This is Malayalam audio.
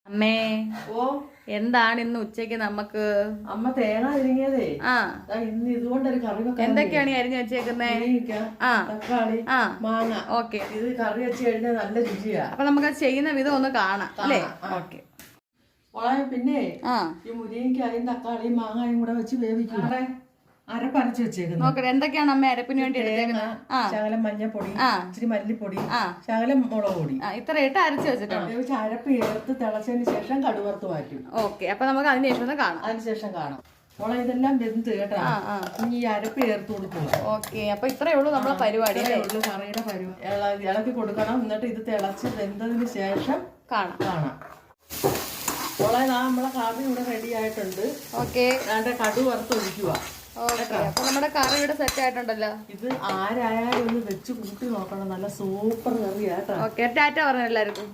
അമ്മേ ഓ എന്താണ് ഇന്ന് ഉച്ചക്ക് നമുക്ക്? അമ്മ തേങ്ങ അരിഞ്ഞതേ ആ ഇന്ന് ഇതുകൊണ്ടൊരു കറി വെക്കാൻ. എന്തൊക്കെയാണ് ഈ അരിഞ്ഞു വെച്ചേക്കുന്നേ? ആ തക്കാളി, ആ മാങ്ങ. ഓക്കെ. ഇത് കറി വെച്ച് കഴിഞ്ഞാൽ നല്ല രുചിയാ. അപ്പൊ നമുക്ക് ചെയ്യുന്ന വിധം ഒന്ന് കാണാം അല്ലേ? ഓക്കെ. പിന്നെ ആ ഈ മുരിങ്ങയ്ക്കായും തക്കാളിയും മാങ്ങായും കൂടെ വെച്ച് വേവിക്കും. അരപ്പരച്ച് വെച്ചേക്കുന്നു. നോക്കട്ടെ എന്തൊക്കെയാണ് അമ്മ അരപ്പിന് വേണ്ടി എടുത്തേക്കുന്നത്? ശകലം മഞ്ഞപ്പൊടി, ഇച്ചിരി മല്ലിപ്പൊടി, ആ ശകലം മുളക് പൊടി ഇത്ര ഇട്ട് അരച്ച് വെച്ചിട്ടുണ്ട്. അരപ്പ് ചേർത്ത് തിളച്ചതിന് ശേഷം കടുവറുത്ത് മാറ്റും. ഓക്കെ. അപ്പൊ നമുക്ക് അതിന് ശേഷം ഒന്ന് കാണാം. അതിനുശേഷം കാണാം. മുളക് ഇതെല്ലാം വെന്ത് കേട്ടോ. ഇനി ഈ അരപ്പ് ചേർത്ത് കൊടുക്കുക. ഓക്കെ. അപ്പൊ ഇത്രയേ ഉള്ളൂ നമ്മളെ പരിപാടി. കറിയുടെ പരിപാടി ഇളക്കി കൊടുക്കണം. എന്നിട്ട് ഇത് തിളച്ച് വെന്തതിന് ശേഷം കാണാം. നമ്മളെ കറി ഇവിടെ റെഡി ആയിട്ടുണ്ട്. ഓക്കെ. കടു വറുത്ത് ഒഴിക്കുക. അപ്പൊ നമ്മുടെ കറി ഇവിടെ സെറ്റ് ആയിട്ടുണ്ടല്ലോ. ഇത് ആരായാലും ഒന്ന് വെച്ച് കൂട്ടി നോക്കണം. നല്ല സൂപ്പർ കറിയാട്ടോ. ഓക്കെ. ടാറ്റ പറഞ്ഞു എല്ലാവർക്കും.